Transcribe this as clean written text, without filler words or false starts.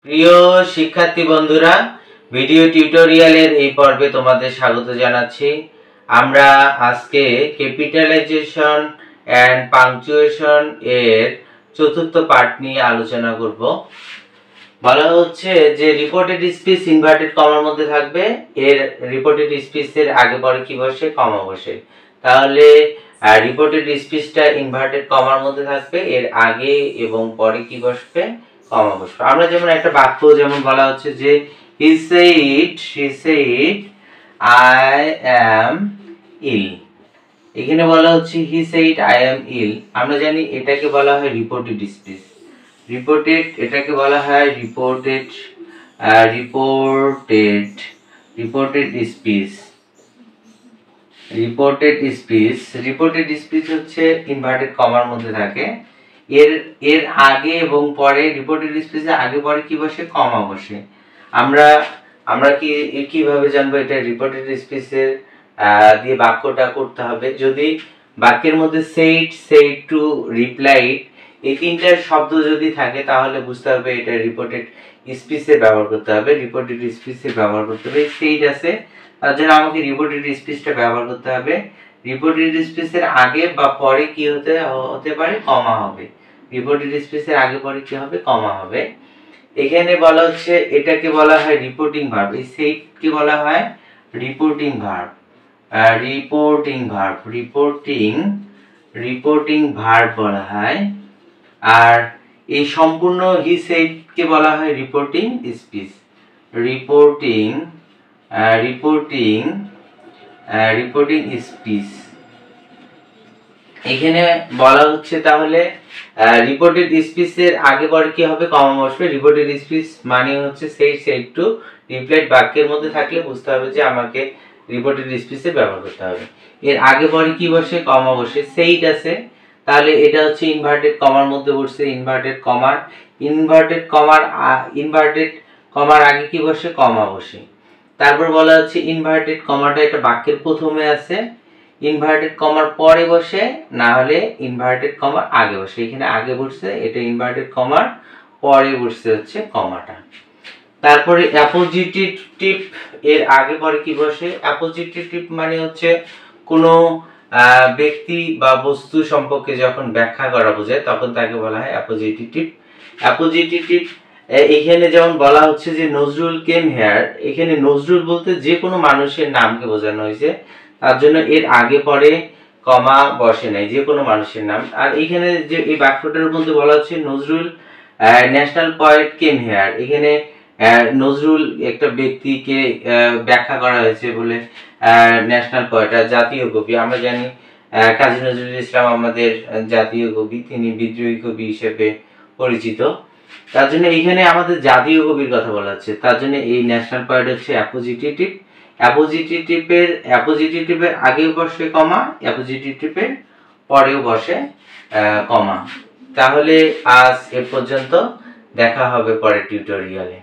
প্রিয় শিক্ষার্থী বন্ধুরা, ভিডিও টিউটোরিয়ালের এই পর্বে তোমাদের স্বাগত জানাচ্ছি। আমরা আজকে ক্যাপিটালাইজেশন এন্ড পাংচুয়েশন এর চতুর্থ পার্ট নিয়ে আলোচনা করব। বলা হচ্ছে যে রিপোর্টেড স্পিচ ইনভার্টেড কমার মধ্যে থাকবে, এর রিপোর্টেড স্পিচের আগে পরে কি বসে? কমা বসে। তাহলে রিপোর্টেড স্পিচটা ইনভার্টেড কমার মধ্যে থাকবে, এর আগে এবং পরে কি বসবে? কমা বসবে। আমরা যেমন একটা বাক্য যেমন বলা হচ্ছে যে he said I am ill, এখানে বলা হচ্ছে he said I am ill। আমরা জানি এটাকে বলা হয় রিপোর্টেড স্পিচ। এটাকে বলা হয় রিপোর্টেড স্পিচ হচ্ছে ইনভার্টেড কমার মধ্যে থাকে। এর আগে এবং পরে রিপোর্টেড স্পিচের আগে পরে কি বসে? কমা বসে। আমরা কিভাবে জানবো এটা রিপোর্টেড স্পিচের দিয়ে বাক্যটা করতে হবে? যদি বাক্যের মধ্যে said to replied এই তিনটা শব্দ যদি থাকে তাহলে বুঝতে হবে এটা রিপোর্টেড স্পিচে ব্যবহার করতে হবে। said আছে, তার জন্য আমাকে রিপোর্টেড স্পিচটা ব্যবহার করতে হবে। রিপোর্টেড স্পিচের আগে বা পরে কি হতে পারে? কমা হবে। রিপোর্টেড স্পিচের আগে পরে কি হবে? কমা হবে। এখানে বলা হচ্ছে এটাকে বলা হয় রিপোর্টিং ভার্ব। এই said কে বলা হয় রিপোর্টিং ভার্ব। রিপোর্টিং ভার্ব বলা হয়। আর এই সম্পূর্ণ he said কে বলা হয় রিপোর্টিং স্পিচ। Reporting speech. এখানে বলা হচ্ছে তাহলে রিপোর্টেড স্পিচের আগে পরে কি হবে? কমা বসবে। রিপোর্টেড স্পিচ মানে হচ্ছে said to replied বাক্যের মধ্যে থাকলে বুঝতে হবে যে আমাকে রিপোর্টেড স্পিচে ব্যবহার করতে হবে। এর আগে পরে কি বসে? কমা বসে। said আছে, তাহলে এটা হচ্ছে ইনভার্টেড কমার মধ্যে বসছে। ইনভার্টেড কমার আগে কি বসে? কমা বসে। তারপর বলা হচ্ছে ইনভার্টেড কমাটা এটা বাক্যের প্রথমে আছে, ইনভার্টেড কমার পরে বসে, না হলে ইনভার্টেড কমার আগে বসে। এখানে আগে বসছে, এটা ইনভার্টেড কমার পরে বসছে হচ্ছে কমাটা। তারপরে অ্যাপোজিটিভ এর আগে পরে কি বসে? অ্যাপোজিটিভ মানে হচ্ছে কোনো ব্যক্তি বা বস্তু সম্পর্কে যখন ব্যাখ্যা করা বোঝায় তখন তাকে বলা হয় অ্যাপোজিটিভ। এখানে যেমন বলা হচ্ছে যে নজরুল কেম হেয়ার, এখানে নজরুল বলতে যে কোনো মানুষের নামকে বোঝানো হয়েছে, তার জন্য এর আগে পরে কমা বসে নাই, যে কোনো মানুষের নাম। আর এখানে যে এই বাক্যটার মধ্যে বলা হচ্ছে Nazrul national poet came here, এখানে নজরুল একটা ব্যক্তিকে ব্যাখ্যা করা হয়েছে বলে ন্যাশনাল পয়েট, জাতীয় কবি। আমরা জানি কাজী নজরুল ইসলাম আমাদের জাতীয় কবি, তিনি বিদ্রোহী কবি হিসেবে পরিচিত। তার জন্য এখানে আমাদের জাতীয় কবির কথা বলা হচ্ছে, তার জন্য এই ন্যাশনাল পয়েট হচ্ছে অ্যাপোজিটিভের আগেও বসে কমা, অ্যাপোজিটিভের পরেও বসে কমা। তাহলে আজ এ পর্যন্ত, দেখা হবে পরের টিউটোরিয়ালে।